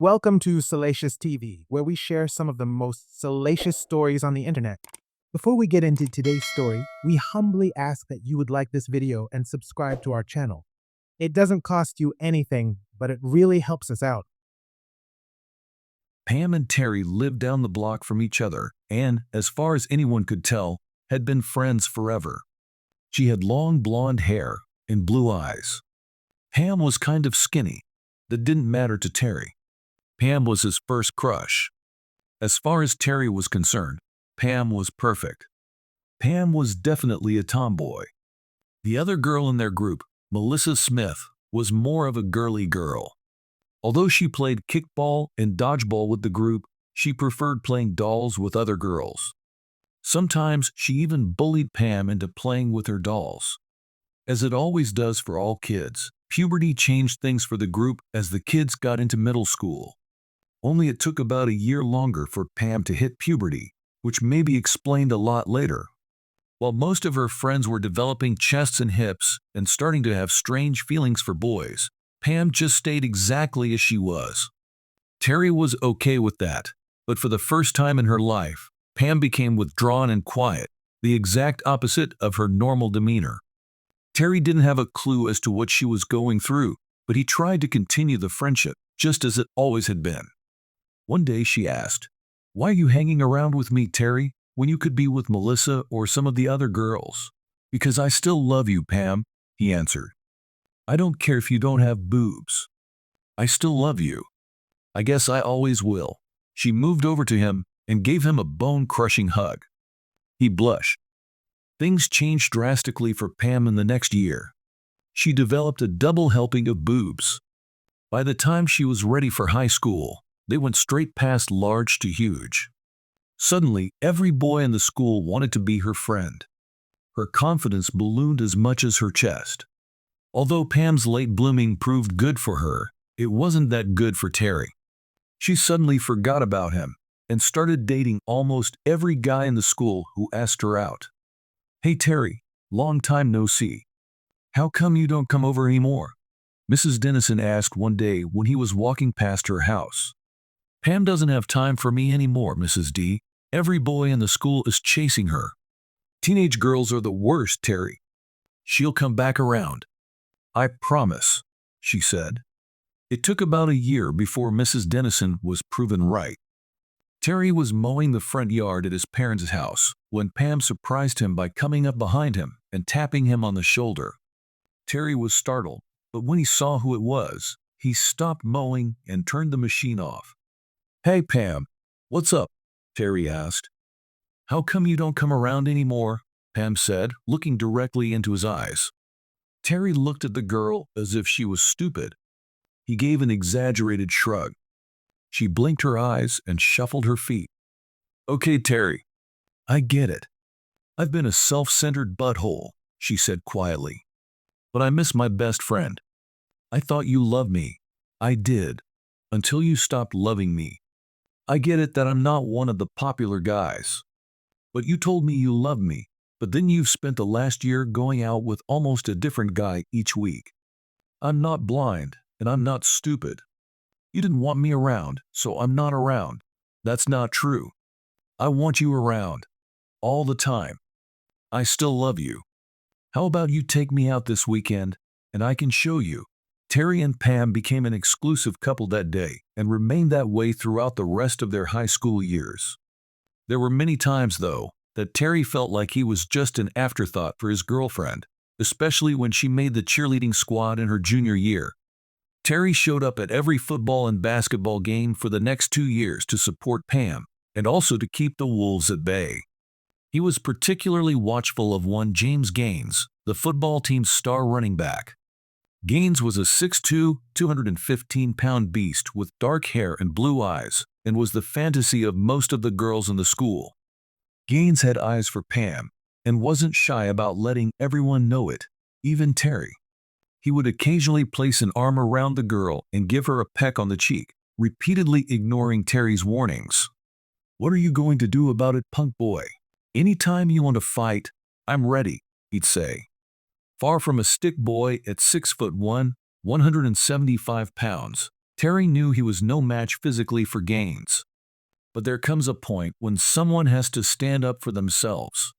Welcome to Salacious TV, where we share some of the most salacious stories on the internet. Before we get into today's story, we humbly ask that you would like this video and subscribe to our channel. It doesn't cost you anything, but it really helps us out. Pam and Terry lived down the block from each other and, as far as anyone could tell, had been friends forever. She had long blonde hair and blue eyes. Pam was kind of skinny. That didn't matter to Terry. Pam was his first crush. As far as Terry was concerned, Pam was perfect. Pam was definitely a tomboy. The other girl in their group, Melissa Smith, was more of a girly girl. Although she played kickball and dodgeball with the group, she preferred playing dolls with other girls. Sometimes she even bullied Pam into playing with her dolls. As it always does for all kids, puberty changed things for the group as the kids got into middle school. Only it took about a year longer for Pam to hit puberty, which may be explained a lot later. While most of her friends were developing chests and hips and starting to have strange feelings for boys, Pam just stayed exactly as she was. Terry was okay with that, but for the first time in her life, Pam became withdrawn and quiet, the exact opposite of her normal demeanor. Terry didn't have a clue as to what she was going through, but he tried to continue the friendship, just as it always had been. One day she asked, "Why are you hanging around with me, Terry, when you could be with Melissa or some of the other girls?" "Because I still love you, Pam," he answered. "I don't care if you don't have boobs. I still love you. I guess I always will." She moved over to him and gave him a bone-crushing hug. He blushed. Things changed drastically for Pam in the next year. She developed a double helping of boobs. By the time she was ready for high school, they went straight past large to huge. Suddenly, every boy in the school wanted to be her friend. Her confidence ballooned as much as her chest. Although Pam's late blooming proved good for her, it wasn't that good for Terry. She suddenly forgot about him and started dating almost every guy in the school who asked her out. "Hey Terry, long time no see. How come you don't come over anymore?" Mrs. Dennison asked one day when he was walking past her house. "Pam doesn't have time for me anymore, Mrs. D. Every boy in the school is chasing her. Teenage girls are the worst, Terry. She'll come back around. I promise," she said. It took about a year before Mrs. Dennison was proven right. Terry was mowing the front yard at his parents' house when Pam surprised him by coming up behind him and tapping him on the shoulder. Terry was startled, but when he saw who it was, he stopped mowing and turned the machine off. "Hey Pam, what's up?" Terry asked. "How come you don't come around anymore?" Pam said, looking directly into his eyes. Terry looked at the girl as if she was stupid. He gave an exaggerated shrug. She blinked her eyes and shuffled her feet. "Okay, Terry, I get it. I've been a self-centered butthole," she said quietly. "But I miss my best friend. I thought you loved me. I did. Until you stopped loving me. I get it that I'm not one of the popular guys. But you told me you loved me, but then you've spent the last year going out with almost a different guy each week. I'm not blind, and I'm not stupid. You didn't want me around, so I'm not around. That's not true. I want you around. All the time. I still love you. How about you take me out this weekend, and I can show you." Terry and Pam became an exclusive couple that day and remained that way throughout the rest of their high school years. There were many times, though, that Terry felt like he was just an afterthought for his girlfriend, especially when she made the cheerleading squad in her junior year. Terry showed up at every football and basketball game for the next 2 years to support Pam and also to keep the Wolves at bay. He was particularly watchful of one James Gaines, the football team's star running back. Gaines was a 6'2", 215-pound beast with dark hair and blue eyes and was the fantasy of most of the girls in the school. Gaines had eyes for Pam and wasn't shy about letting everyone know it, even Terry. He would occasionally place an arm around the girl and give her a peck on the cheek, repeatedly ignoring Terry's warnings. "What are you going to do about it, punk boy? Anytime you want to fight, I'm ready," he'd say. Far from a stick boy at 6'1", 175 pounds, Terry knew he was no match physically for Gaines. But there comes a point when someone has to stand up for themselves.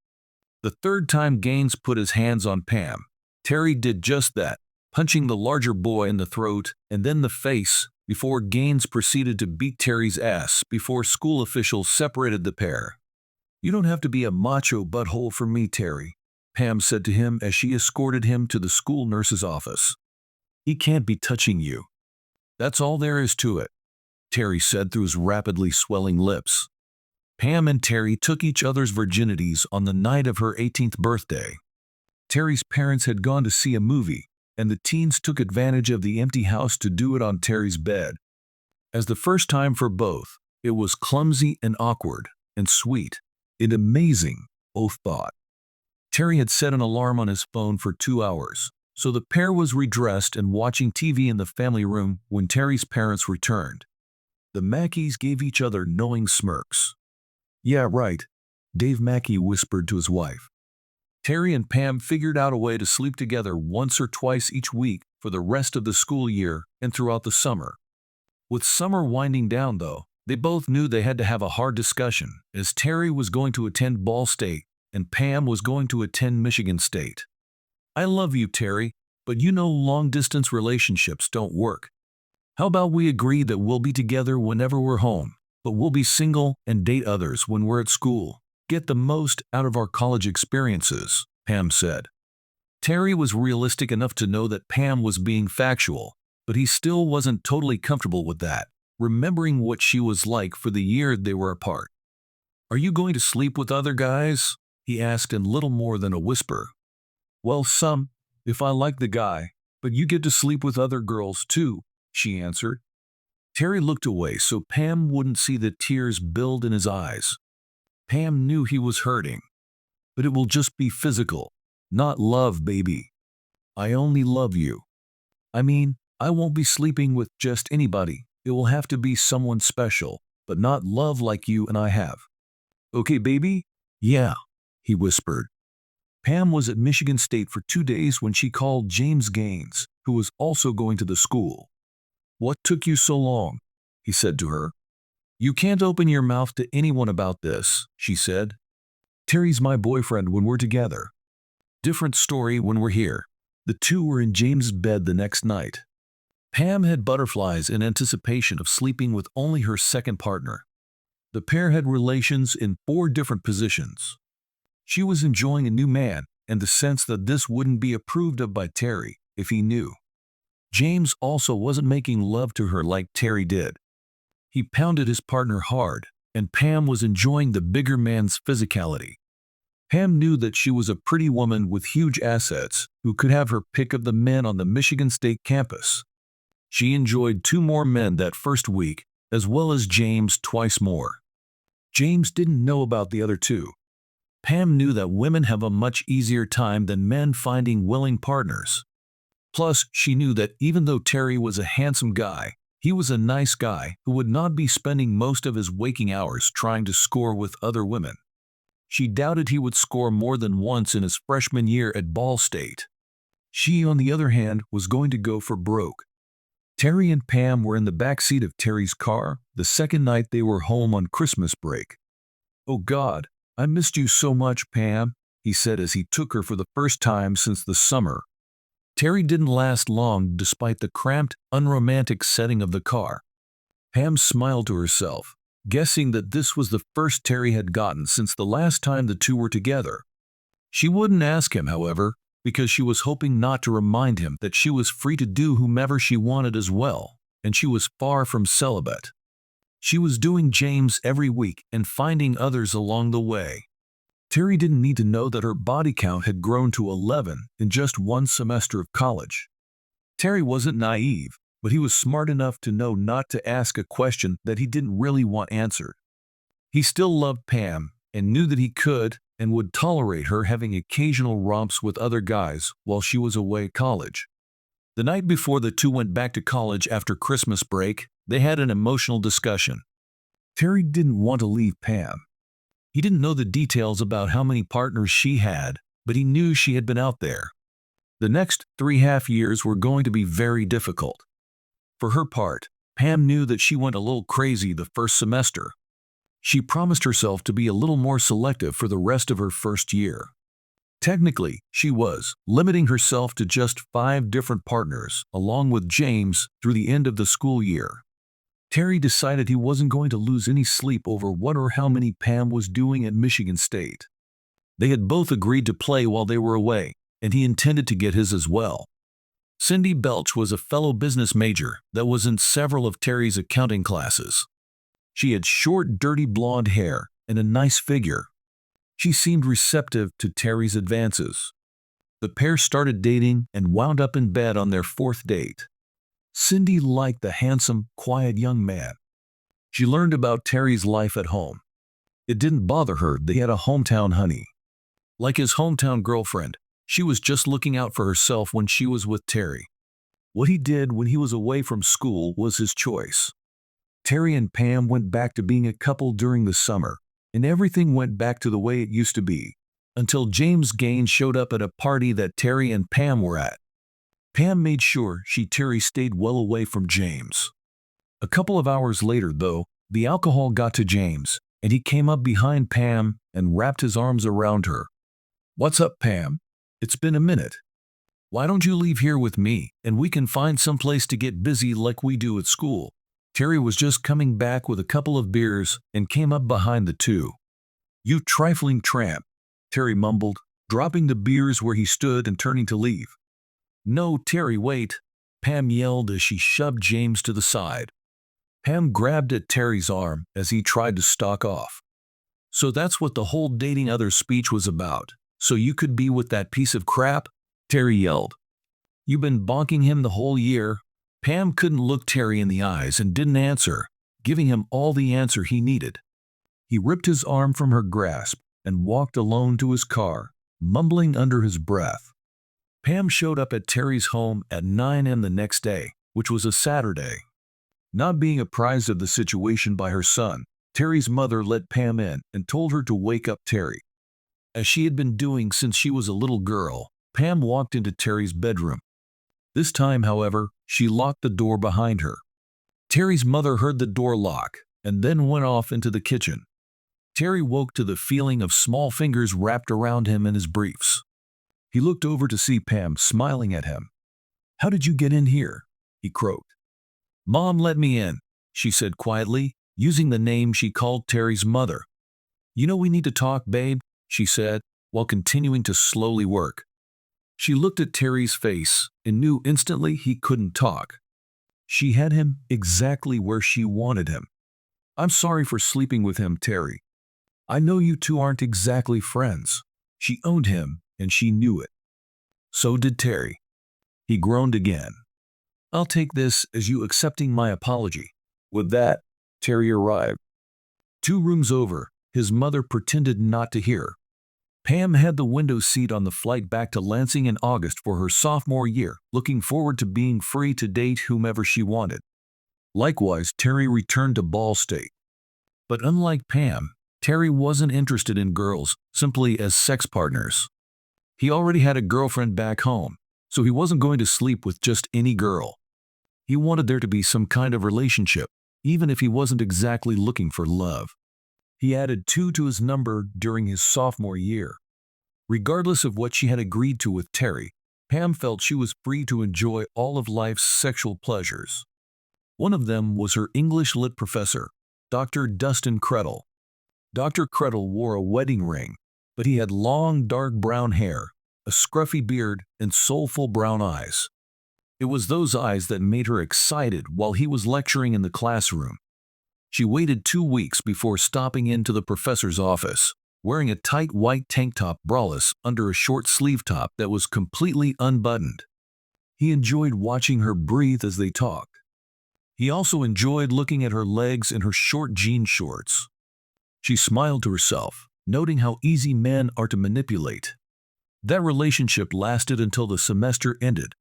The third time Gaines put his hands on Pam, Terry did just that, punching the larger boy in the throat and then the face before Gaines proceeded to beat Terry's ass before school officials separated the pair. "You don't have to be a macho butthole for me, Terry," Pam said to him as she escorted him to the school nurse's office. "He can't be touching you. That's all there is to it," Terry said through his rapidly swelling lips. Pam and Terry took each other's virginities on the night of her 18th birthday. Terry's parents had gone to see a movie, and the teens took advantage of the empty house to do it on Terry's bed. As the first time for both, it was clumsy and awkward, and sweet, and amazing, both thought. Terry had set an alarm on his phone for 2 hours, so the pair was redressed and watching TV in the family room when Terry's parents returned. The Mackeys gave each other knowing smirks. "Yeah, right," Dave Mackey whispered to his wife. Terry and Pam figured out a way to sleep together once or twice each week for the rest of the school year and throughout the summer. With summer winding down, though, they both knew they had to have a hard discussion, as Terry was going to attend Ball State and Pam was going to attend Michigan State. "I love you, Terry, but you know long-distance relationships don't work. How about we agree that we'll be together whenever we're home, but we'll be single and date others when we're at school? Get the most out of our college experiences," Pam said. Terry was realistic enough to know that Pam was being factual, but he still wasn't totally comfortable with that, remembering what she was like for the year they were apart. "Are you going to sleep with other guys?" he asked in little more than a whisper. "Well, some, if I like the guy, but you get to sleep with other girls too," she answered. Terry looked away so Pam wouldn't see the tears build in his eyes. Pam knew he was hurting. "But it will just be physical, not love, baby. I only love you. I mean, I won't be sleeping with just anybody. It will have to be someone special, but not love like you and I have. Okay, baby?" "Yeah," he whispered. Pam was at Michigan State for 2 days when she called James Gaines, who was also going to the school. "What took you so long?" he said to her. "You can't open your mouth to anyone about this," she said. "Terry's my boyfriend when we're together. Different story when we're here." The two were in James' bed the next night. Pam had butterflies in anticipation of sleeping with only her second partner. The pair had relations in 4 different positions. She was enjoying a new man and the sense that this wouldn't be approved of by Terry if he knew. James also wasn't making love to her like Terry did. He pounded his partner hard, and Pam was enjoying the bigger man's physicality. Pam knew that she was a pretty woman with huge assets who could have her pick of the men on the Michigan State campus. She enjoyed 2 more men that first week, as well as James twice more. James didn't know about the other 2. Pam knew that women have a much easier time than men finding willing partners. Plus, she knew that even though Terry was a handsome guy, he was a nice guy who would not be spending most of his waking hours trying to score with other women. She doubted he would score more than once in his freshman year at Ball State. She, on the other hand, was going to go for broke. Terry and Pam were in the back seat of Terry's car the second night they were home on Christmas break. "Oh God, I missed you so much, Pam," he said as he took her for the first time since the summer. Terry didn't last long despite the cramped, unromantic setting of the car. Pam smiled to herself, guessing that this was the first Terry had gotten since the last time the two were together. She wouldn't ask him, however, because she was hoping not to remind him that she was free to do whomever she wanted as well, and she was far from celibate. She was doing James every week and finding others along the way. Terry didn't need to know that her body count had grown to 11 in just 1 semester of college. Terry wasn't naive, but he was smart enough to know not to ask a question that he didn't really want answered. He still loved Pam and knew that he could and would tolerate her having occasional romps with other guys while she was away at college. The night before the two went back to college after Christmas break, they had an emotional discussion. Terry didn't want to leave Pam. He didn't know the details about how many partners she had, but he knew she had been out there. The next 3.5 years were going to be very difficult. For her part, Pam knew that she went a little crazy the first semester. She promised herself to be a little more selective for the rest of her first year. Technically, she was limiting herself to just 5 different partners, along with James, through the end of the school year. Terry decided he wasn't going to lose any sleep over what or how many Pam was doing at Michigan State. They had both agreed to play while they were away, and he intended to get his as well. Cindy Belch was a fellow business major that was in several of Terry's accounting classes. She had short, dirty blonde hair and a nice figure. She seemed receptive to Terry's advances. The pair started dating and wound up in bed on their 4th date. Cindy liked the handsome, quiet young man. She learned about Terry's life at home. It didn't bother her that he had a hometown honey. Like his hometown girlfriend, she was just looking out for herself when she was with Terry. What he did when he was away from school was his choice. Terry and Pam went back to being a couple during the summer, and everything went back to the way it used to be, until James Gaines showed up at a party that Terry and Pam were at. Pam made sure Terry stayed well away from James. A couple of hours later, though, the alcohol got to James, and he came up behind Pam and wrapped his arms around her. "What's up, Pam? It's been a minute. Why don't you leave here with me, and we can find some place to get busy like we do at school?" Terry was just coming back with a couple of beers and came up behind the two. "You trifling tramp," Terry mumbled, dropping the beers where he stood and turning to leave. "No, Terry, wait," Pam yelled as she shoved James to the side. Pam grabbed at Terry's arm as he tried to stalk off. "So that's what the whole dating others speech was about, so you could be with that piece of crap?" Terry yelled. "You've been bonking him the whole year." Pam couldn't look Terry in the eyes and didn't answer, giving him all the answer he needed. He ripped his arm from her grasp and walked alone to his car, mumbling under his breath. Pam showed up at Terry's home at 9 a.m. the next day, which was a Saturday. Not being apprised of the situation by her son, Terry's mother let Pam in and told her to wake up Terry. As she had been doing since she was a little girl, Pam walked into Terry's bedroom. This time, however, she locked the door behind her. Terry's mother heard the door lock and then went off into the kitchen. Terry woke to the feeling of small fingers wrapped around him in his briefs. He looked over to see Pam smiling at him. "How did you get in here?" he croaked. "Mom let me in," she said quietly, using the name she called Terry's mother. "You know we need to talk, babe," she said, while continuing to slowly work. She looked at Terry's face and knew instantly he couldn't talk. She had him exactly where she wanted him. "I'm sorry for sleeping with him, Terry. I know you two aren't exactly friends." She owned him, and she knew it. So did Terry. He groaned again. "I'll take this as you accepting my apology." With that, Terry arrived. 2 rooms over, his mother pretended not to hear. Pam had the window seat on the flight back to Lansing in August for her sophomore year, looking forward to being free to date whomever she wanted. Likewise, Terry returned to Ball State. But unlike Pam, Terry wasn't interested in girls simply as sex partners. He already had a girlfriend back home, so he wasn't going to sleep with just any girl. He wanted there to be some kind of relationship, even if he wasn't exactly looking for love. He added 2 to his number during his sophomore year. Regardless of what she had agreed to with Terry, Pam felt she was free to enjoy all of life's sexual pleasures. One of them was her English lit professor, Dr. Dustin Crettle. Dr. Crettle wore a wedding ring, but he had long, dark brown hair, a scruffy beard, and soulful brown eyes. It was those eyes that made her excited while he was lecturing in the classroom. She waited 2 weeks before stopping into the professor's office, wearing a tight white tank top braless under a short sleeve top that was completely unbuttoned. He enjoyed watching her breathe as they talked. He also enjoyed looking at her legs in her short jean shorts. She smiled to herself, noting how easy men are to manipulate. That relationship lasted until the semester ended.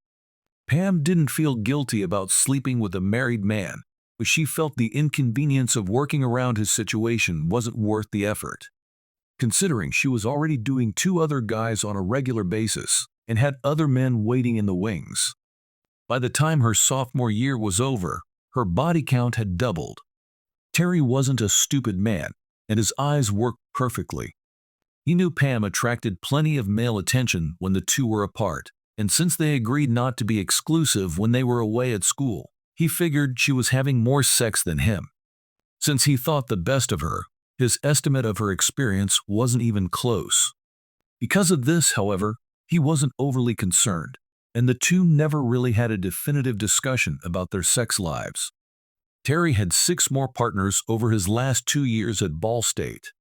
Pam didn't feel guilty about sleeping with a married man, but she felt the inconvenience of working around his situation wasn't worth the effort. Considering she was already doing 2 other guys on a regular basis and had other men waiting in the wings. By the time her sophomore year was over, Her body count had doubled. Terry wasn't a stupid man, and his eyes worked perfectly. He knew Pam attracted plenty of male attention when the two were apart, and since they agreed not to be exclusive when they were away at school, he figured she was having more sex than him. Since he thought the best of her, his estimate of her experience wasn't even close. Because of this, however, he wasn't overly concerned, and the two never really had a definitive discussion about their sex lives. Terry had 6 more partners over his last 2 years at Ball State.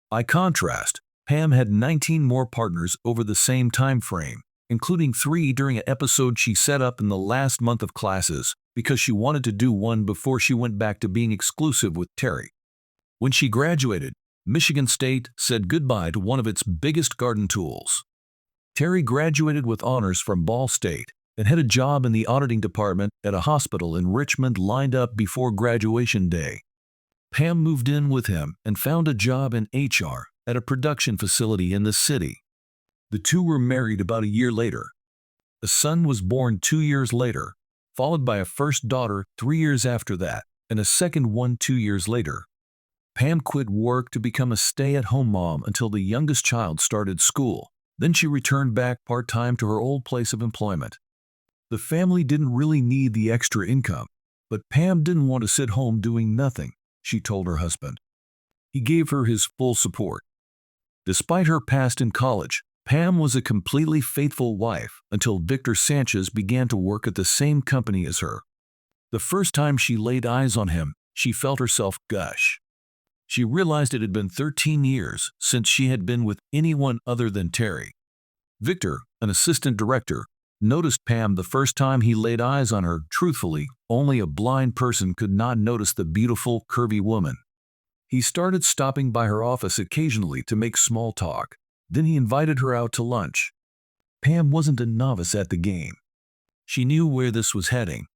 By contrast, Pam had 19 more partners over the same time frame, including 3 during an episode she set up in the last month of classes because she wanted to do one before she went back to being exclusive with Terry. When she graduated, Michigan State said goodbye to one of its biggest garden tools. Terry graduated with honors from Ball State and had a job in the auditing department at a hospital in Richmond lined up before graduation day. Pam moved in with him and found a job in HR at a production facility in the city. The two were married about a year later. A son was born 2 years later, followed by a first daughter 3 years after that, and a second one 2 years later. Pam quit work to become a stay-at-home mom until the youngest child started school. Then she returned back part-time to her old place of employment. The family didn't really need the extra income, but Pam didn't want to sit home doing nothing, she told her husband. He gave her his full support. Despite her past in college, Pam was a completely faithful wife until Victor Sanchez began to work at the same company as her. The first time she laid eyes on him, she felt herself gush. She realized it had been 13 years since she had been with anyone other than Terry. Victor, an assistant director, noticed Pam the first time he laid eyes on her. Truthfully, only a blind person could not notice the beautiful, curvy woman. He started stopping by her office occasionally to make small talk. Then he invited her out to lunch. Pam wasn't a novice at the game. She knew where this was heading.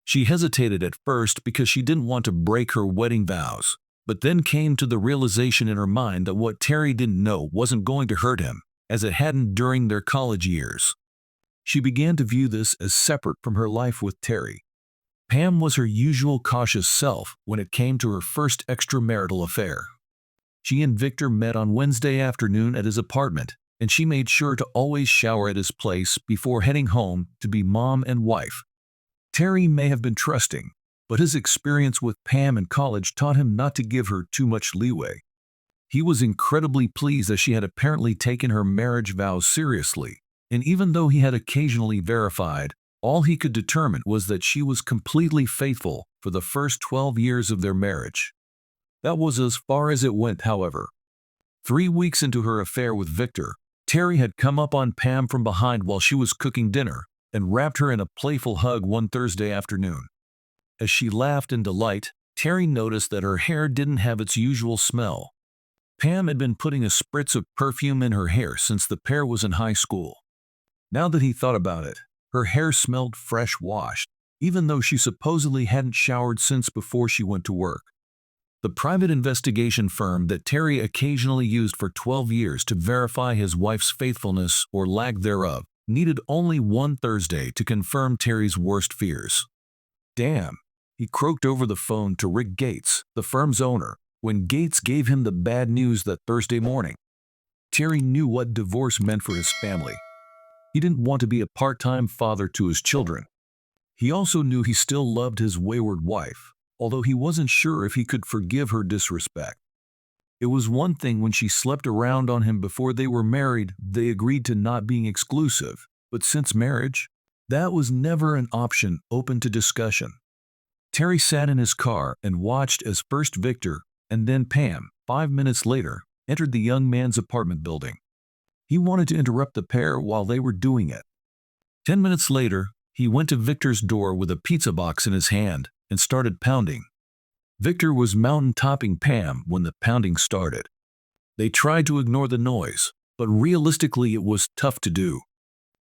She hesitated at first because she didn't want to break her wedding vows, but then came to the realization in her mind that what Terry didn't know wasn't going to hurt him, as it hadn't during their college years. She began to view this as separate from her life with Terry. Pam was her usual cautious self when it came to her first extramarital affair. She and Victor met on Wednesday afternoon at his apartment, and she made sure to always shower at his place before heading home to be mom and wife. Terry may have been trusting, but his experience with Pam in college taught him not to give her too much leeway. He was incredibly pleased that she had apparently taken her marriage vows seriously, and even though he had occasionally verified, all he could determine was that she was completely faithful for the first 12 years of their marriage. That was as far as it went, however. 3 weeks into her affair with Victor, Terry had come up on Pam from behind while she was cooking dinner and wrapped her in a playful hug one Thursday afternoon. As she laughed in delight, Terry noticed that her hair didn't have its usual smell. Pam had been putting a spritz of perfume in her hair since the pair was in high school. Now that he thought about it, her hair smelled fresh washed, even though she supposedly hadn't showered since before she went to work. The private investigation firm that Terry occasionally used for 12 years to verify his wife's faithfulness or lack thereof needed only one Thursday to confirm Terry's worst fears. Damn, he croaked over the phone to Rick Gates, the firm's owner, when Gates gave him the bad news that Thursday morning. Terry knew what divorce meant for his family. He didn't want to be a part-time father to his children. He also knew he still loved his wayward wife, although he wasn't sure if he could forgive her disrespect. It was one thing when she slept around on him before they were married. They agreed to not being exclusive, but since marriage, that was never an option open to discussion. Terry sat in his car and watched as first Victor and then Pam, 5 minutes later, entered the young man's apartment building. He wanted to interrupt the pair while they were doing it. 10 minutes later, he went to Victor's door with a pizza box in his hand and started pounding. Victor was mountain-topping Pam when the pounding started. They tried to ignore the noise, but realistically it was tough to do.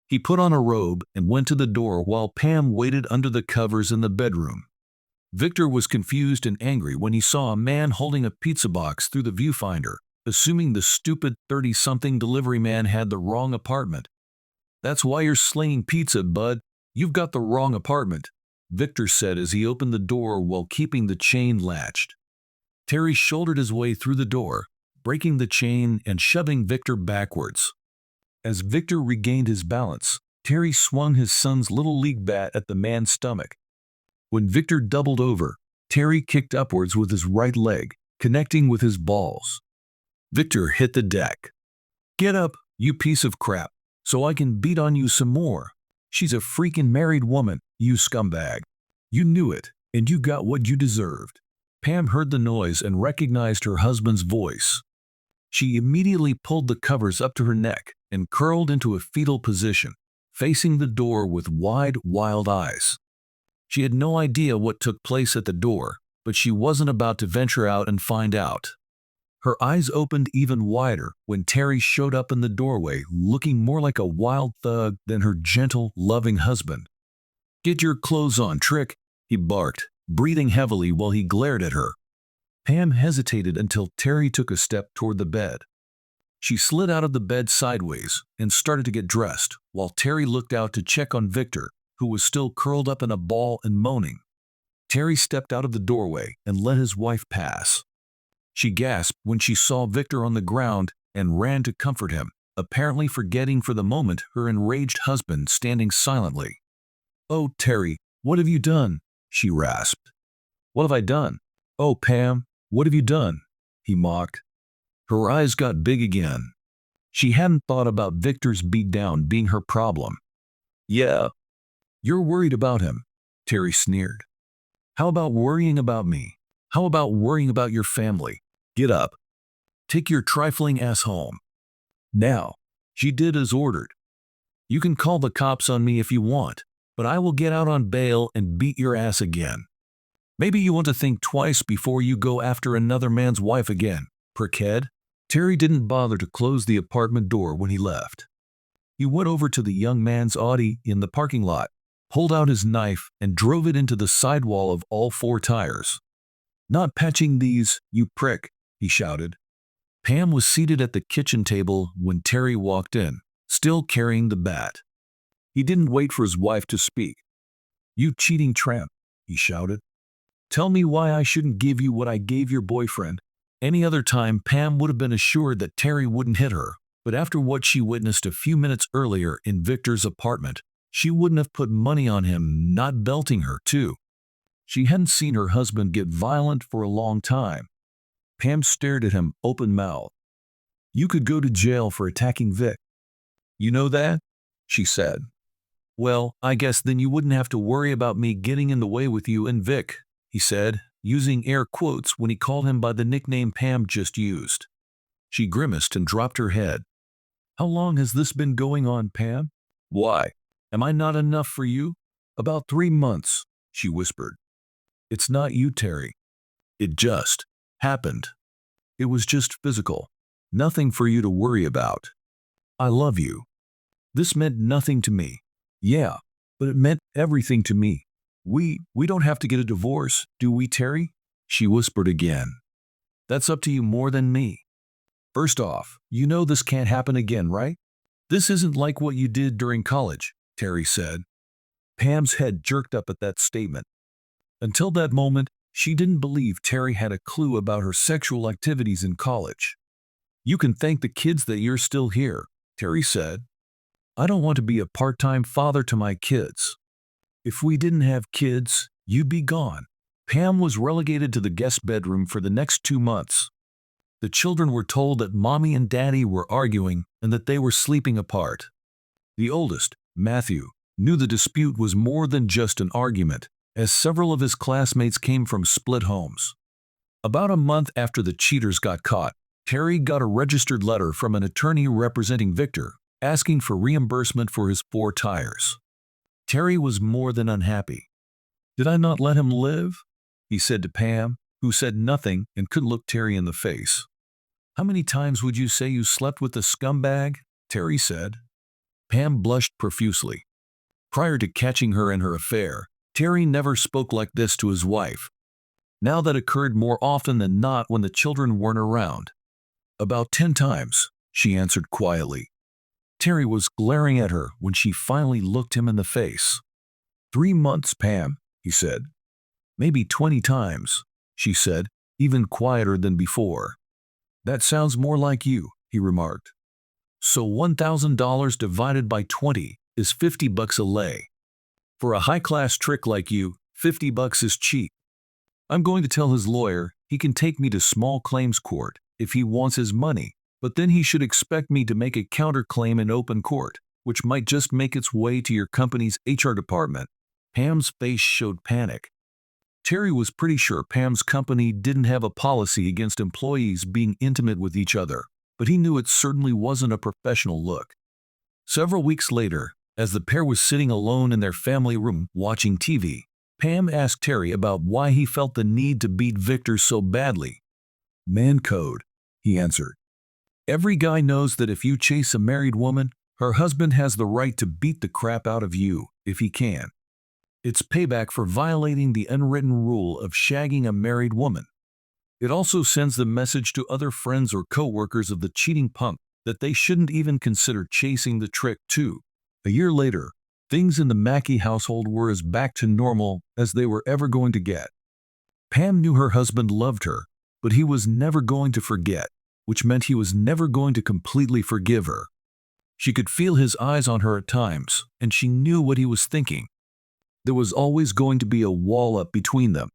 He put on a robe and went to the door while Pam waited under the covers in the bedroom. Victor was confused and angry when he saw a man holding a pizza box through the viewfinder, assuming the stupid 30-something delivery man had the wrong apartment. "That's why you're slinging pizza, bud. You've got the wrong apartment," Victor said as he opened the door while keeping the chain latched. Terry shouldered his way through the door, breaking the chain and shoving Victor backwards. As Victor regained his balance, Terry swung his son's little league bat at the man's stomach. When Victor doubled over, Terry kicked upwards with his right leg, connecting with his balls. Victor hit the deck. "Get up, you piece of crap, so I can beat on you some more. She's a freaking married woman, you scumbag. You knew it, and you got what you deserved." Pam heard the noise and recognized her husband's voice. She immediately pulled the covers up to her neck and curled into a fetal position, facing the door with wide, wild eyes. She had no idea what took place at the door, but she wasn't about to venture out and find out. Her eyes opened even wider when Terry showed up in the doorway, looking more like a wild thug than her gentle, loving husband. "Get your clothes on, Trick," he barked, breathing heavily while he glared at her. Pam hesitated until Terry took a step toward the bed. She slid out of the bed sideways and started to get dressed, while Terry looked out to check on Victor, who was still curled up in a ball and moaning. Terry stepped out of the doorway and let his wife pass. She gasped when she saw Victor on the ground and ran to comfort him, apparently forgetting for the moment her enraged husband standing silently. "Oh, Terry, what have you done?" she rasped. "What have I done? Oh, Pam, what have you done?" he mocked. Her eyes got big again. She hadn't thought about Victor's beatdown being her problem. "Yeah, you're worried about him," Terry sneered. "How about worrying about me? How about worrying about your family? Get up. Take your trifling ass home." Now, she did as ordered. "You can call the cops on me if you want, but I will get out on bail and beat your ass again. Maybe you want to think twice before you go after another man's wife again, prickhead." Terry didn't bother to close the apartment door when he left. He went over to the young man's Audi in the parking lot, pulled out his knife, and drove it into the sidewall of all four tires. "Not patching these, you prick," he shouted. Pam was seated at the kitchen table when Terry walked in, still carrying the bat. He didn't wait for his wife to speak. "You cheating tramp," he shouted. "Tell me why I shouldn't give you what I gave your boyfriend." Any other time, Pam would have been assured that Terry wouldn't hit her, but after what she witnessed a few minutes earlier in Victor's apartment, she wouldn't have put money on him not belting her, too. She hadn't seen her husband get violent for a long time. Pam stared at him open-mouthed. "You could go to jail for attacking Vic." "You know that?" she said. "Well, I guess then you wouldn't have to worry about me getting in the way with you and Vic," he said, using air quotes when he called him by the nickname Pam just used. She grimaced and dropped her head. "How long has this been going on, Pam? Why? Am I not enough for you?" "About 3 months," she whispered. "It's not you, Terry. It just happened. It was just physical. Nothing for you to worry about. I love you. This meant nothing to me. Yeah, but it meant everything to me. We don't have to get a divorce, do we, Terry?" she whispered again. "That's up to you more than me. First off, you know this can't happen again, right? This isn't like what you did during college," Terry said. Pam's head jerked up at that statement. Until that moment, she didn't believe Terry had a clue about her sexual activities in college. "You can thank the kids that you're still here," Terry said. "I don't want to be a part-time father to my kids. If we didn't have kids, you'd be gone." Pam was relegated to the guest bedroom for the next 2 months. The children were told that Mommy and Daddy were arguing and that they were sleeping apart. The oldest, Matthew, knew the dispute was more than just an argument, as several of his classmates came from split homes. About a month after the cheaters got caught, Terry got a registered letter from an attorney representing Victor, asking for reimbursement for his 4 tires. Terry was more than unhappy. "Did I not let him live?" he said to Pam, who said nothing and couldn't look Terry in the face. "How many times would you say you slept with the scumbag?" Terry said. Pam blushed profusely. Prior to catching her in her affair, Terry never spoke like this to his wife. Now that occurred more often than not when the children weren't around. "About 10 times, she answered quietly. Terry was glaring at her when she finally looked him in the face. 3 months, Pam, he said. Maybe 20 times, she said, even quieter than before. That sounds more like you, he remarked. So $1,000 divided by 20 is $50 a lay. For a high-class trick like you, $50 is cheap. I'm going to tell his lawyer he can take me to small claims court if he wants his money, but then he should expect me to make a counterclaim in open court, which might just make its way to your company's HR department. Pam's face showed panic. Terry was pretty sure Pam's company didn't have a policy against employees being intimate with each other, but he knew it certainly wasn't a professional look. Several weeks later, as the pair was sitting alone in their family room watching TV, Pam asked Terry about why he felt the need to beat Victor so badly. Man code, he answered. Every guy knows that if you chase a married woman, her husband has the right to beat the crap out of you if he can. It's payback for violating the unwritten rule of shagging a married woman. It also sends the message to other friends or co-workers of the cheating punk that they shouldn't even consider chasing the trick too. A year later, things in the Mackey household were as back to normal as they were ever going to get. Pam knew her husband loved her, but he was never going to forget, which meant he was never going to completely forgive her. She could feel his eyes on her at times, and she knew what he was thinking. There was always going to be a wall up between them.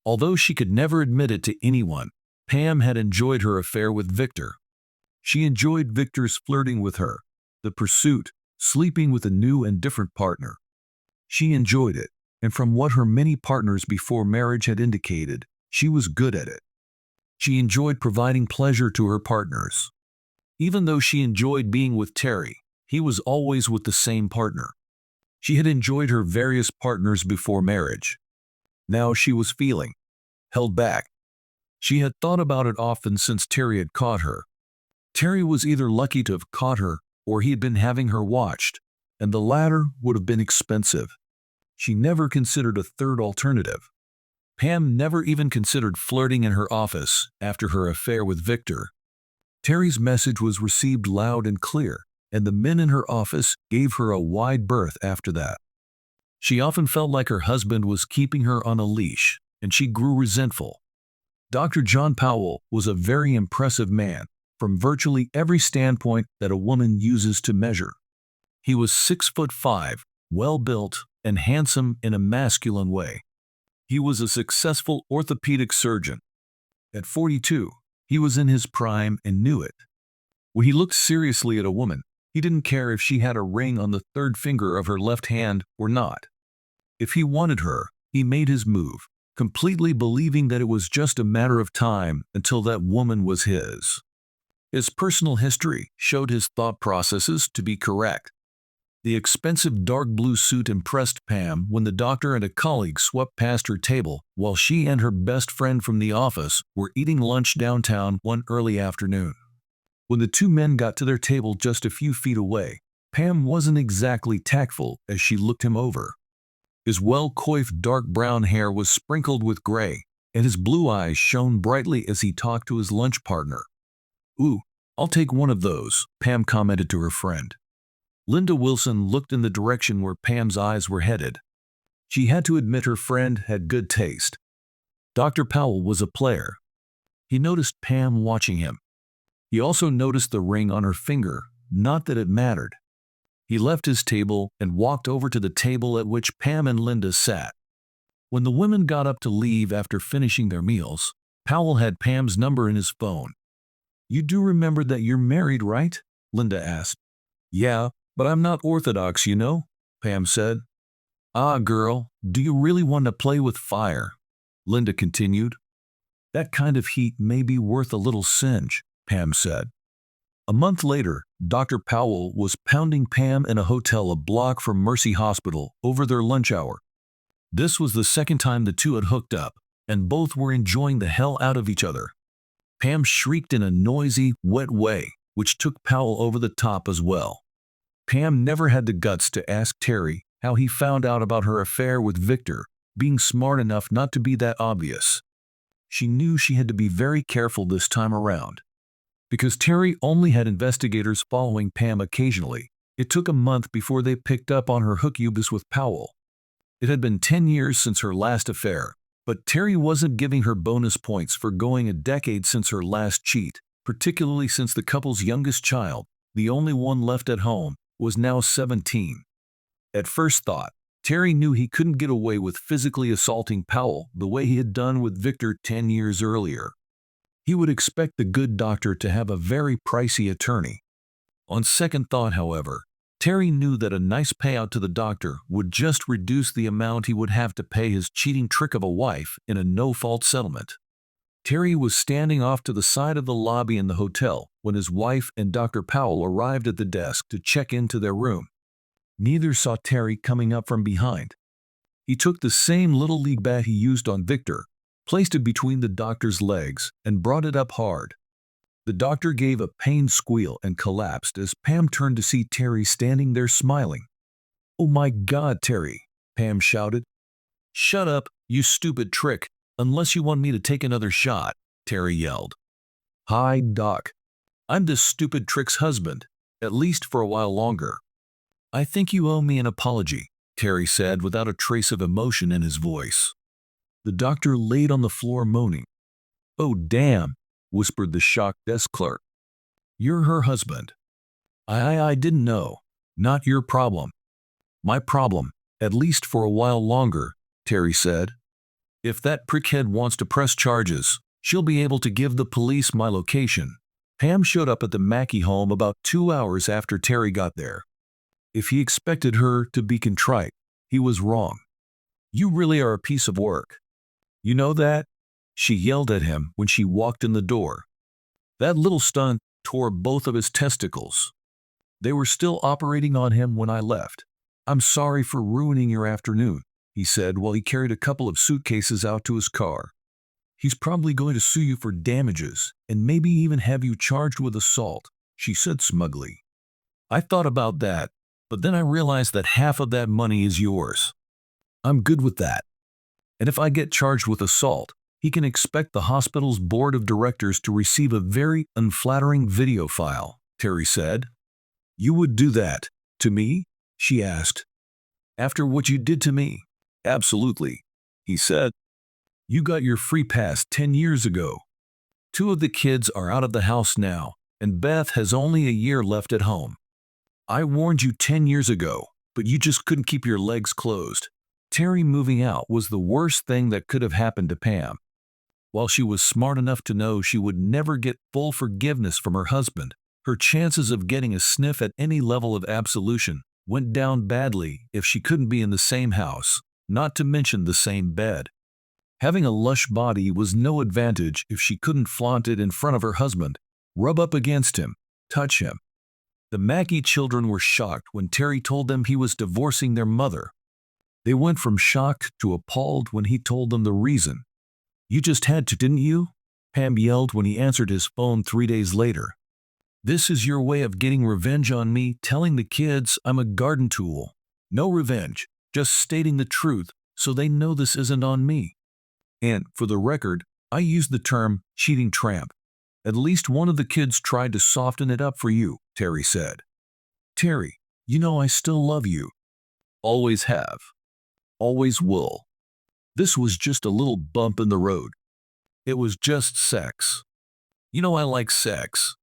Although she could never admit it to anyone, Pam had enjoyed her affair with Victor. She enjoyed Victor's flirting with her, the pursuit, sleeping with a new and different partner. She enjoyed it, and from what her many partners before marriage had indicated, she was good at it. She enjoyed providing pleasure to her partners. Even though she enjoyed being with Terry, he was always with the same partner. She had enjoyed her various partners before marriage. Now she was feeling held back. She had thought about it often since Terry had caught her. Terry was either lucky to have caught her or he had been having her watched, and the latter would have been expensive. She never considered a third alternative. Pam never even considered flirting in her office after her affair with Victor. Terry's message was received loud and clear, and the men in her office gave her a wide berth after that. She often felt like her husband was keeping her on a leash, and she grew resentful. Dr. John Powell was a very impressive man, from virtually every standpoint that a woman uses to measure. He was 6'5", well-built, and handsome in a masculine way. He was a successful orthopedic surgeon. At 42, he was in his prime and knew it. When he looked seriously at a woman, he didn't care if she had a ring on the third finger of her left hand or not. If he wanted her, he made his move, completely believing that it was just a matter of time until that woman was his. His personal history showed his thought processes to be correct. The expensive dark blue suit impressed Pam when the doctor and a colleague swept past her table while she and her best friend from the office were eating lunch downtown one early afternoon. When the two men got to their table just a few feet away, Pam wasn't exactly tactful as she looked him over. His well-coiffed dark brown hair was sprinkled with gray, and his blue eyes shone brightly as he talked to his lunch partner. "Ooh, I'll take one of those," Pam commented to her friend. Linda Wilson looked in the direction where Pam's eyes were headed. She had to admit her friend had good taste. Dr. Powell was a player. He noticed Pam watching him. He also noticed the ring on her finger, not that it mattered. He left his table and walked over to the table at which Pam and Linda sat. When the women got up to leave after finishing their meals, Powell had Pam's number in his phone. "You do remember that you're married, right?" Linda asked. "Yeah, but I'm not orthodox, you know," Pam said. "Ah, girl, do you really want to play with fire?" Linda continued. "That kind of heat may be worth a little singe," Pam said. A month later, Dr. Powell was pounding Pam in a hotel a block from Mercy Hospital over their lunch hour. This was the second time the two had hooked up, and both were enjoying the hell out of each other. Pam shrieked in a noisy, wet way, which took Powell over the top as well. Pam never had the guts to ask Terry how he found out about her affair with Victor, being smart enough not to be that obvious. She knew she had to be very careful this time around. Because Terry only had investigators following Pam occasionally, it took a month before they picked up on her hookubus with Powell. It had been 10 years since her last affair, but Terry wasn't giving her bonus points for going a decade since her last cheat, particularly since the couple's youngest child, the only one left at home, was now 17. At first thought, Terry knew he couldn't get away with physically assaulting Powell the way he had done with Victor 10 years earlier. He would expect the good doctor to have a very pricey attorney. On second thought, however, Terry knew that a nice payout to the doctor would just reduce the amount he would have to pay his cheating trick of a wife in a no-fault settlement. Terry was standing off to the side of the lobby in the hotel when his wife and Dr. Powell arrived at the desk to check into their room. Neither saw Terry coming up from behind. He took the same little league bat he used on Victor, placed it between the doctor's legs, and brought it up hard. The doctor gave a pained squeal and collapsed as Pam turned to see Terry standing there smiling. "Oh my God, Terry," Pam shouted. "Shut up, you stupid trick, unless you want me to take another shot," Terry yelled. "Hi, Doc. I'm this stupid trick's husband, at least for a while longer." "I think you owe me an apology," Terry said without a trace of emotion in his voice. The doctor laid on the floor moaning. "Oh, damn," whispered the shocked desk clerk. "You're her husband." I didn't know. Not your problem." "My problem, at least for a while longer," Terry said. "If that prickhead wants to press charges, she'll be able to give the police my location." Pam showed up at the Mackey home about 2 hours after Terry got there. If he expected her to be contrite, he was wrong. "You really are a piece of work. You know that?" she yelled at him when she walked in the door. "That little stunt tore both of his testicles. They were still operating on him when I left. I'm sorry for ruining your afternoon," he said while he carried a couple of suitcases out to his car. "He's probably going to sue you for damages and maybe even have you charged with assault," she said smugly. "I thought about that, but then I realized that half of that money is yours. I'm good with that. And if I get charged with assault, he can expect the hospital's board of directors to receive a very unflattering video file," Terry said. "You would do that to me?" she asked. "After what you did to me?" "Absolutely," he said. "You got your free pass 10 years ago. 2 of the kids are out of the house now, and Beth has only a year left at home. I warned you 10 years ago, but you just couldn't keep your legs closed." Terry moving out was the worst thing that could have happened to Pam. While she was smart enough to know she would never get full forgiveness from her husband, her chances of getting a sniff at any level of absolution went down badly if she couldn't be in the same house, not to mention the same bed. Having a lush body was no advantage if she couldn't flaunt it in front of her husband, rub up against him, touch him. The Mackey children were shocked when Terry told them he was divorcing their mother. They went from shocked to appalled when he told them the reason. "You just had to, didn't you?" Pam yelled when he answered his phone 3 days later. "This is your way of getting revenge on me, telling the kids I'm a garden tool. No revenge, just stating the truth so they know this isn't on me. And, for the record, I used the term cheating tramp. At least one of the kids tried to soften it up for you," Terry said. "Terry, you know I still love you. Always have. Always will. This was just a little bump in the road. It was just sex. You know I like sex.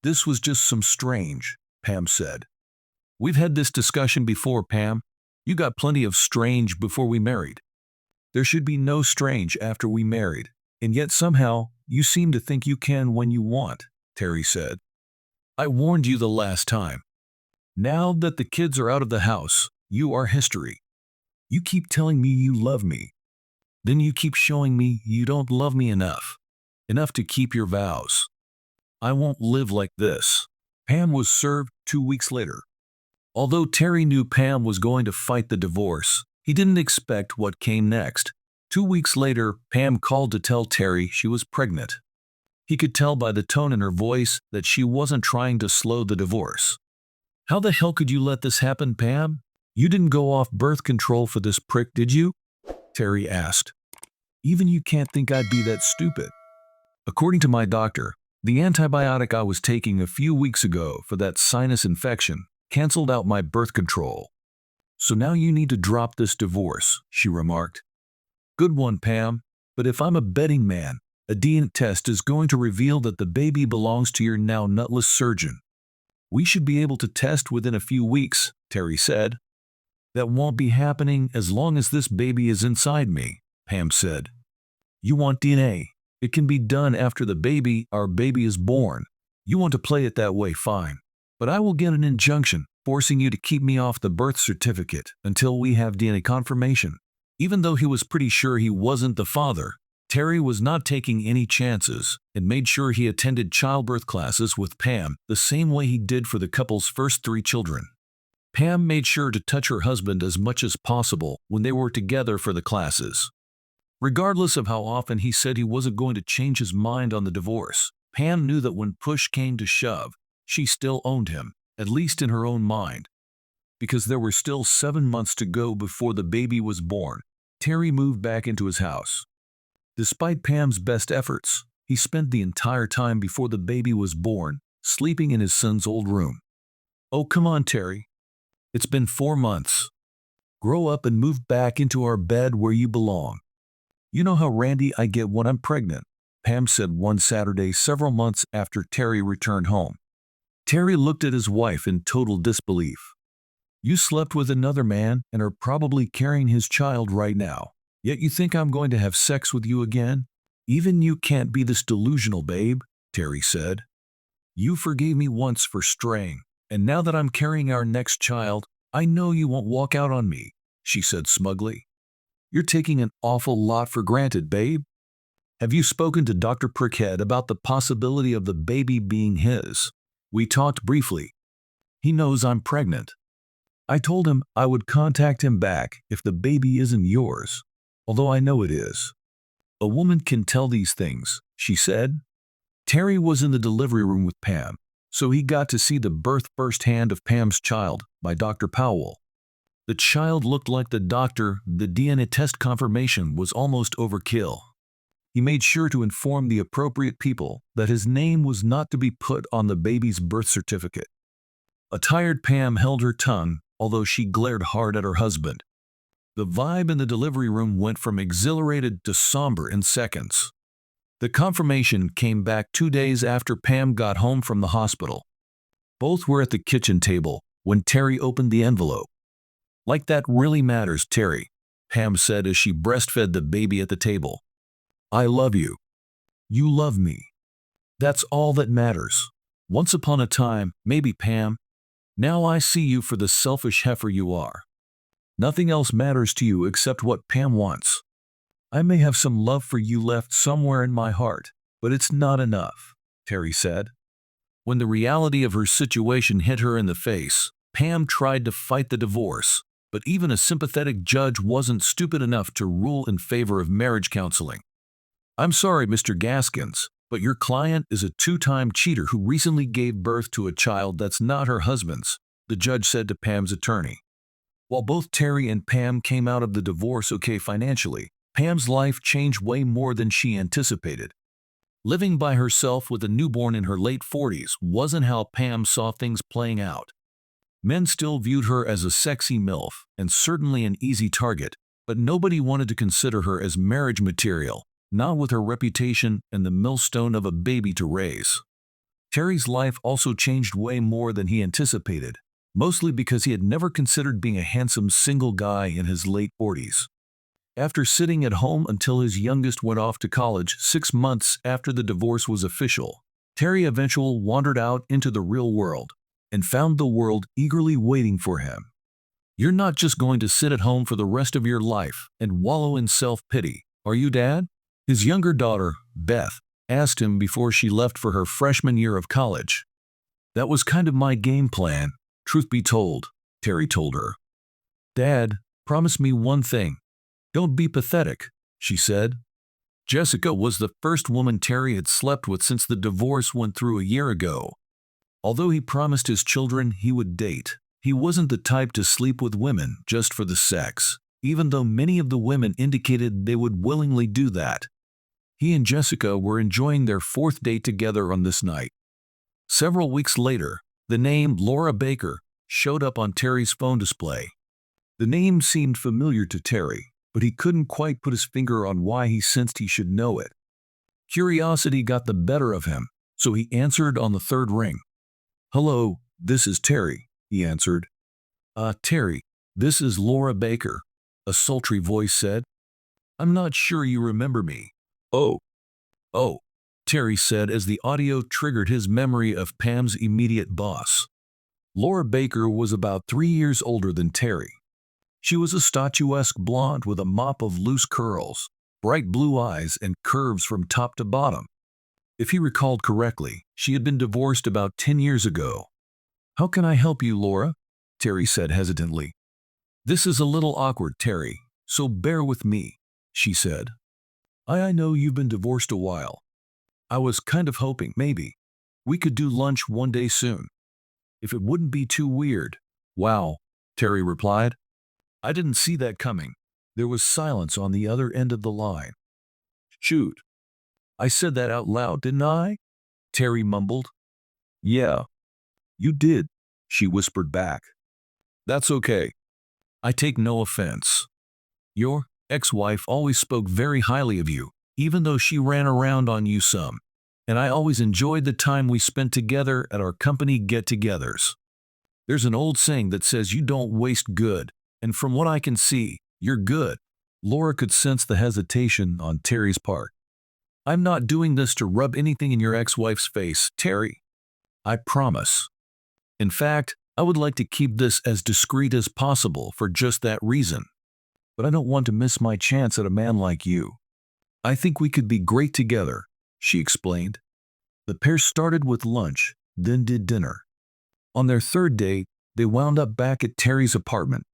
This was just some strange," Pam said. "We've had this discussion before, Pam. You got plenty of strange before we married. There should be no strange after we married, and yet somehow you seem to think you can when you want," Terry said. "I warned you the last time. Now that the kids are out of the house, you are history. You keep telling me you love me. Then you keep showing me you don't love me enough to keep your vows. I won't live like this." Pam was served 2 weeks later. Although Terry knew Pam was going to fight the divorce, he didn't expect what came next. 2 weeks later, Pam called to tell Terry she was pregnant. He could tell by the tone in her voice that she wasn't trying to slow the divorce. "How the hell could you let this happen, Pam? You didn't go off birth control for this prick, did you?" Terry asked. "Even you can't think I'd be that stupid. According to my doctor, the antibiotic I was taking a few weeks ago for that sinus infection canceled out my birth control. So now you need to drop this divorce, she remarked. Good one, Pam. But if I'm a betting man, a DNA test is going to reveal that the baby belongs to your now nutless surgeon. We should be able to test within a few weeks, Terry said. That won't be happening as long as this baby is inside me, Pam said. You want DNA? It can be done after our baby is born. You want to play it that way, fine. But I will get an injunction forcing you to keep me off the birth certificate until we have DNA confirmation. Even though he was pretty sure he wasn't the father, Terry was not taking any chances and made sure he attended childbirth classes with Pam the same way he did for the couple's first 3 children. Pam made sure to touch her husband as much as possible when they were together for the classes. Regardless of how often he said he wasn't going to change his mind on the divorce, Pam knew that when push came to shove, she still owned him, at least in her own mind. Because there were still 7 months to go before the baby was born, Terry moved back into his house. Despite Pam's best efforts, he spent the entire time before the baby was born sleeping in his son's old room. Oh, come on, Terry. It's been 4 months. Grow up and move back into our bed where you belong. You know how randy I get when I'm pregnant, Pam said one Saturday several months after Terry returned home. Terry looked at his wife in total disbelief. You slept with another man and are probably carrying his child right now, yet you think I'm going to have sex with you again? Even you can't be this delusional, babe, Terry said. You forgave me once for straying, and now that I'm carrying our next child, I know you won't walk out on me, she said smugly. You're taking an awful lot for granted, babe. Have you spoken to Dr. Prickhead about the possibility of the baby being his? We talked briefly. He knows I'm pregnant. I told him I would contact him back if the baby isn't yours, although I know it is. A woman can tell these things, she said. Terry was in the delivery room with Pam, so he got to see the birth firsthand of Pam's child by Dr. Powell. The child looked like the doctor. The DNA test confirmation was almost overkill. He made sure to inform the appropriate people that his name was not to be put on the baby's birth certificate. A tired Pam held her tongue, although she glared hard at her husband. The vibe in the delivery room went from exhilarated to somber in seconds. The confirmation came back 2 days after Pam got home from the hospital. Both were at the kitchen table when Terry opened the envelope. Like that really matters, Terry, Pam said as she breastfed the baby at the table. I love you. You love me. That's all that matters. Once upon a time, maybe, Pam. Now I see you for the selfish heifer you are. Nothing else matters to you except what Pam wants. I may have some love for you left somewhere in my heart, but it's not enough, Terry said. When the reality of her situation hit her in the face, Pam tried to fight the divorce, but even a sympathetic judge wasn't stupid enough to rule in favor of marriage counseling. I'm sorry, Mr. Gaskins, but your client is a 2-time cheater who recently gave birth to a child that's not her husband's, the judge said to Pam's attorney. While both Terry and Pam came out of the divorce okay financially, Pam's life changed way more than she anticipated. Living by herself with a newborn in her late 40s wasn't how Pam saw things playing out. Men still viewed her as a sexy MILF and certainly an easy target, but nobody wanted to consider her as marriage material, not with her reputation and the millstone of a baby to raise. Terry's life also changed way more than he anticipated, mostly because he had never considered being a handsome single guy in his late 40s. After sitting at home until his youngest went off to college 6 months after the divorce was official, Terry eventually wandered out into the real world and found the world eagerly waiting for him. You're not just going to sit at home for the rest of your life and wallow in self-pity, are you, Dad? His younger daughter, Beth, asked him before she left for her freshman year of college. That was kind of my game plan, truth be told, Terry told her. Dad, promise me one thing. Don't be pathetic, she said. Jessica was the first woman Terry had slept with since the divorce went through a year ago. Although he promised his children he would date, he wasn't the type to sleep with women just for the sex, even though many of the women indicated they would willingly do that. He and Jessica were enjoying their 4th date together on this night. Several weeks later, the name Laura Baker showed up on Terry's phone display. The name seemed familiar to Terry, but he couldn't quite put his finger on why he sensed he should know it. Curiosity got the better of him, so he answered on the third ring. "Hello, this is Terry," he answered. Terry, this is Laura Baker," a sultry voice said. "I'm not sure you remember me." Oh, Terry said as the audio triggered his memory of Pam's immediate boss. Laura Baker was about 3 years older than Terry. She was a statuesque blonde with a mop of loose curls, bright blue eyes, and curves from top to bottom. If he recalled correctly, she had been divorced about 10 years ago. "How can I help you, Laura?" Terry said hesitantly. "This is a little awkward, Terry, so bear with me," she said. I know you've been divorced a while. I was kind of hoping maybe we could do lunch one day soon, if it wouldn't be too weird." "Wow," Terry replied. "I didn't see that coming." There was silence on the other end of the line. "Shoot. I said that out loud, didn't I?" Terry mumbled. "Yeah, you did," she whispered back. "That's okay. I take no offense. Your ex-wife always spoke very highly of you, even though she ran around on you some, and I always enjoyed the time we spent together at our company get-togethers. There's an old saying that says you don't waste good, and from what I can see, you're good." Laura could sense the hesitation on Terry's part. "I'm not doing this to rub anything in your ex-wife's face, Terry. I promise. In fact, I would like to keep this as discreet as possible for just that reason. But I don't want to miss my chance at a man like you. I think we could be great together," she explained. The pair started with lunch, then did dinner. On their third date, they wound up back at Terry's apartment.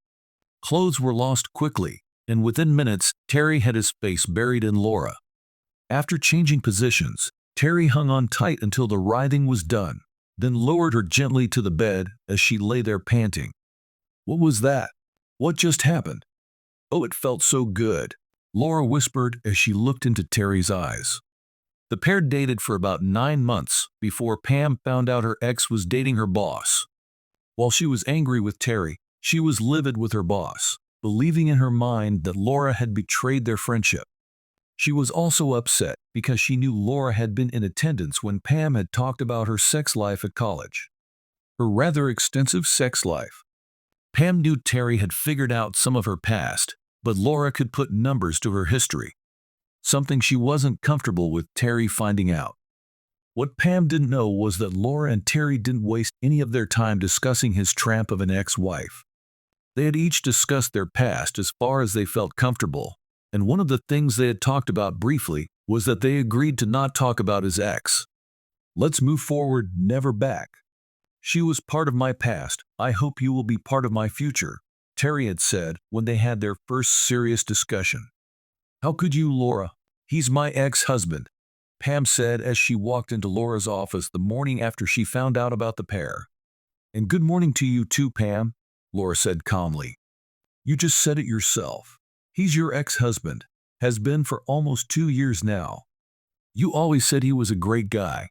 Clothes were lost quickly, and within minutes, Terry had his face buried in Laura. After changing positions, Terry hung on tight until the writhing was done, then lowered her gently to the bed as she lay there panting. "What was that? What just happened?" "Oh, it felt so good," Laura whispered as she looked into Terry's eyes. The pair dated for about 9 months before Pam found out her ex was dating her boss. While she was angry with Terry, she was livid with her boss, believing in her mind that Laura had betrayed their friendship. She was also upset because she knew Laura had been in attendance when Pam had talked about her sex life at college. Her rather extensive sex life. Pam knew Terry had figured out some of her past, but Laura could put numbers to her history. Something she wasn't comfortable with Terry finding out. What Pam didn't know was that Laura and Terry didn't waste any of their time discussing his tramp of an ex-wife. They had each discussed their past as far as they felt comfortable, and one of the things they had talked about briefly was that they agreed to not talk about his ex. "Let's move forward, never back. She was part of my past. I hope you will be part of my future," Terry had said when they had their first serious discussion. "How could you, Laura? He's my ex-husband," Pam said as she walked into Laura's office the morning after she found out about the pair. "And good morning to you too, Pam," Laura said calmly. "You just said it yourself. He's your ex-husband, has been for almost 2 years now. You always said he was a great guy,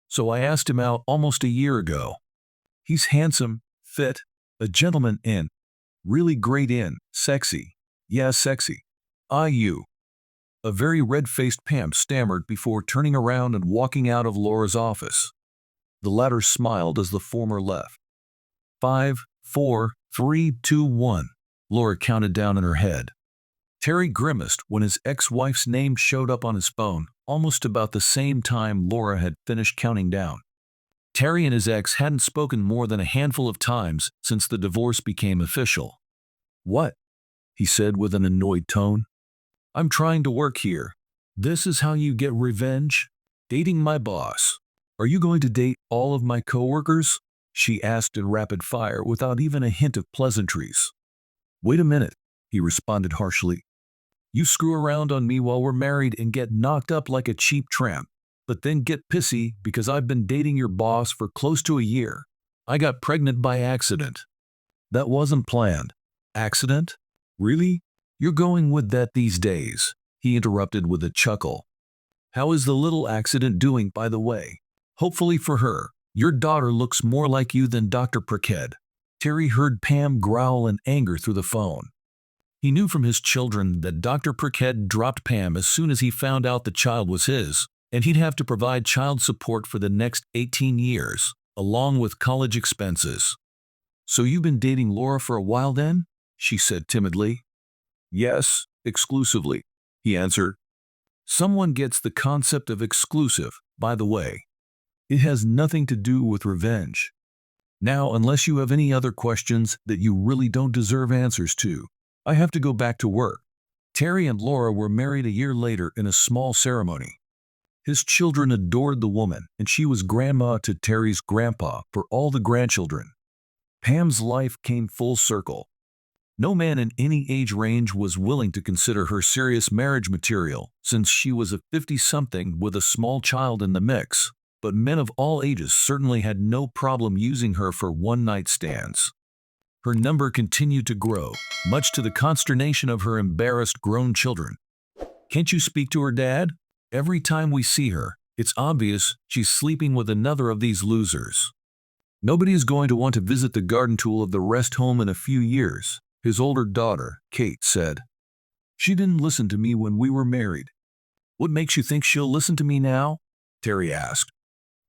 so I asked him out almost a year ago. He's handsome, fit, a gentleman and really great in, sexy. Yeah, sexy. You." A very red-faced Pam stammered before turning around and walking out of Laura's office. The latter smiled as the former left. 5, 4, 3, 2, 1, Laura counted down in her head. Terry grimaced when his ex-wife's name showed up on his phone, almost about the same time Laura had finished counting down. Terry and his ex hadn't spoken more than a handful of times since the divorce became official. "What?" he said with an annoyed tone. "I'm trying to work here. This is how you get revenge? Dating my boss. Are you going to date all of my coworkers?" she asked in rapid fire without even a hint of pleasantries. "Wait a minute," he responded harshly. "You screw around on me while we're married and get knocked up like a cheap tramp, but then get pissy because I've been dating your boss for close to a year. I got pregnant by accident." "That wasn't planned." "Accident? Really? You're going with that these days," he interrupted with a chuckle. "How is the little accident doing, by the way? Hopefully for her, your daughter looks more like you than Dr. Perked." Terry heard Pam growl in anger through the phone. He knew from his children that Dr. Prickhead dropped Pam as soon as he found out the child was his, and he'd have to provide child support for the next 18 years, along with college expenses. "So you've been dating Laura for a while then?" she said timidly. "Yes, exclusively," he answered. Someone gets the concept of exclusive, by the way. It has nothing to do with revenge. Now, unless you have any other questions that you really don't deserve answers to, I have to go back to work. Terry and Laura were married a year later in a small ceremony. His children adored the woman, and she was grandma to Terry's grandpa for all the grandchildren. Pam's life came full circle. No man in any age range was willing to consider her serious marriage material, since she was a 50-something with a small child in the mix, but men of all ages certainly had no problem using her for one-night stands. Her number continued to grow, much to the consternation of her embarrassed grown children. "Can't you speak to her, Dad? Every time we see her, it's obvious she's sleeping with another of these losers." "Nobody is going to want to visit the garden tool of the rest home in a few years," his older daughter, Kate, said. "She didn't listen to me when we were married." "What makes you think she'll listen to me now?" Terry asked.